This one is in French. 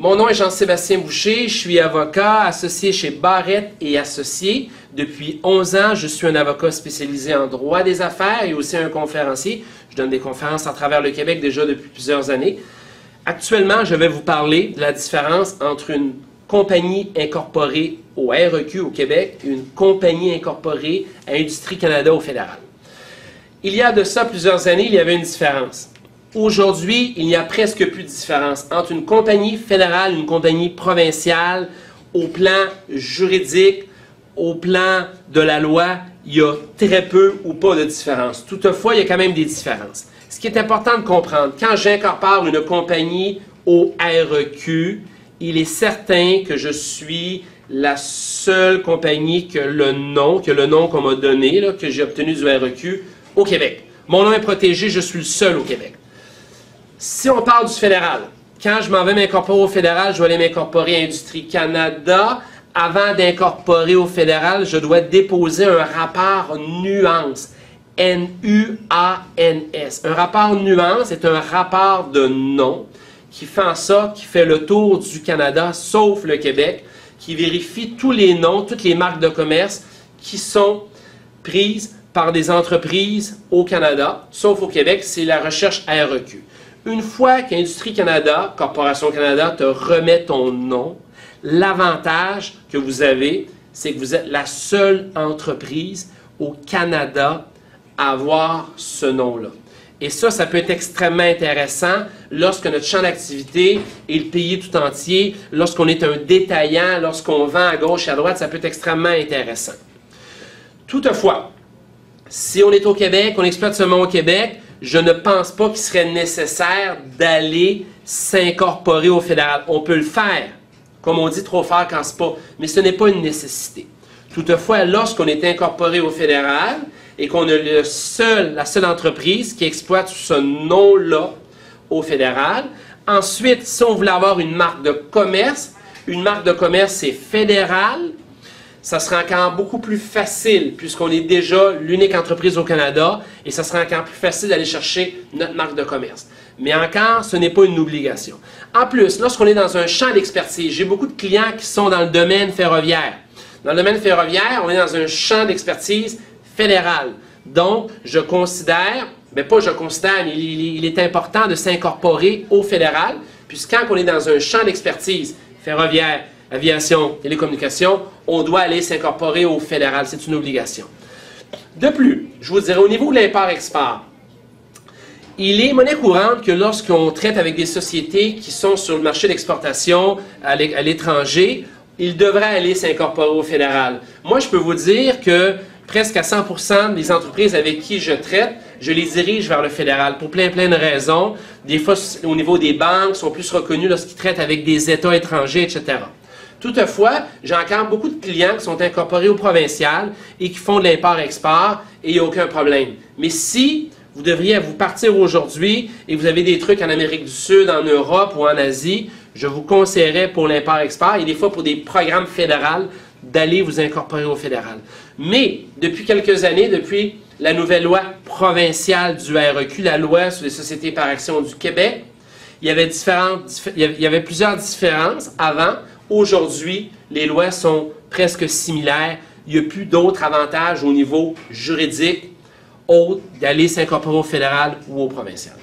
Mon nom est Jean-Sébastien Boucher, je suis avocat associé chez Barrette et Associés. Depuis 11 ans, je suis un avocat spécialisé en droit des affaires et aussi un conférencier. Je donne des conférences à travers le Québec déjà depuis plusieurs années. Actuellement, je vais vous parler de la différence entre une compagnie incorporée au REQ au Québec et une compagnie incorporée à Industrie Canada au fédéral. Il y a de ça plusieurs années, il y avait une différence. Aujourd'hui, il n'y a presque plus de différence entre une compagnie fédérale et une compagnie provinciale au plan juridique, au plan de la loi. Il y a très peu ou pas de différence. Toutefois, il y a quand même des différences. Ce qui est important de comprendre, quand j'incorpore une compagnie au REQ, il est certain que je suis la seule compagnie que le nom qu'on m'a donné, là, que j'ai obtenu du REQ au Québec. Mon nom est protégé, je suis le seul au Québec. Si on parle du fédéral, quand je m'en vais m'incorporer au fédéral, je dois aller m'incorporer à Industrie Canada. Avant d'incorporer au fédéral, je dois déposer un rapport nuance. N-U-A-N-S. Un rapport nuance est un rapport de nom qui fait en sorte qu'il fait le tour du Canada, sauf le Québec, qui vérifie tous les noms, toutes les marques de commerce qui sont prises par des entreprises au Canada, sauf au Québec, c'est la recherche REQ. Une fois qu'Industrie Canada, Corporation Canada, te remet ton nom, l'avantage que vous avez, c'est que vous êtes la seule entreprise au Canada à avoir ce nom-là. Et ça peut être extrêmement intéressant lorsque notre champ d'activité est le pays tout entier, lorsqu'on est un détaillant, lorsqu'on vend à gauche et à droite, ça peut être extrêmement intéressant. Toutefois, si on est au Québec, on exploite ce nom au Québec, je ne pense pas qu'il serait nécessaire d'aller s'incorporer au fédéral. On peut le faire, comme on dit, trop faire quand c'est pas, mais ce n'est pas une nécessité. Toutefois, lorsqu'on est incorporé au fédéral et qu'on est la seule entreprise qui exploite ce nom-là au fédéral, ensuite, si on voulait avoir une marque de commerce c'est fédéral, ça sera encore beaucoup plus facile puisqu'on est déjà l'unique entreprise au Canada et ça sera encore plus facile d'aller chercher notre marque de commerce. Mais encore, ce n'est pas une obligation. En plus, lorsqu'on est dans un champ d'expertise, j'ai beaucoup de clients qui sont dans le domaine ferroviaire. Dans le domaine ferroviaire, on est dans un champ d'expertise fédéral. Donc, je considère, mais pas je considère, mais il est important de s'incorporer au fédéral, puisque quand on est dans un champ d'expertise ferroviaire, aviation, télécommunications, on doit aller s'incorporer au fédéral. C'est une obligation. De plus, je vous dirais, au niveau de l'import-export, il est monnaie courante que lorsqu'on traite avec des sociétés qui sont sur le marché d'exportation à l'étranger, ils devraient aller s'incorporer au fédéral. Moi, je peux vous dire que presque à 100% des entreprises avec qui je traite, je les dirige vers le fédéral pour plein de raisons. Des fois, au niveau des banques, ils sont plus reconnus lorsqu'ils traitent avec des États étrangers, etc. Toutefois, j'ai encore beaucoup de clients qui sont incorporés au provincial et qui font de l'import-export et il n'y a aucun problème. Mais si vous devriez vous partir aujourd'hui et vous avez des trucs en Amérique du Sud, en Europe ou en Asie, je vous conseillerais pour l'import-export et des fois pour des programmes fédéraux d'aller vous incorporer au fédéral. Mais depuis quelques années, depuis la nouvelle loi provinciale du REQ, la loi sur les sociétés par action du Québec, il y avait plusieurs différences avant. Aujourd'hui, les lois sont presque similaires. Il n'y a plus d'autres avantages au niveau juridique autres d'aller s'incorporer au fédéral ou au provincial.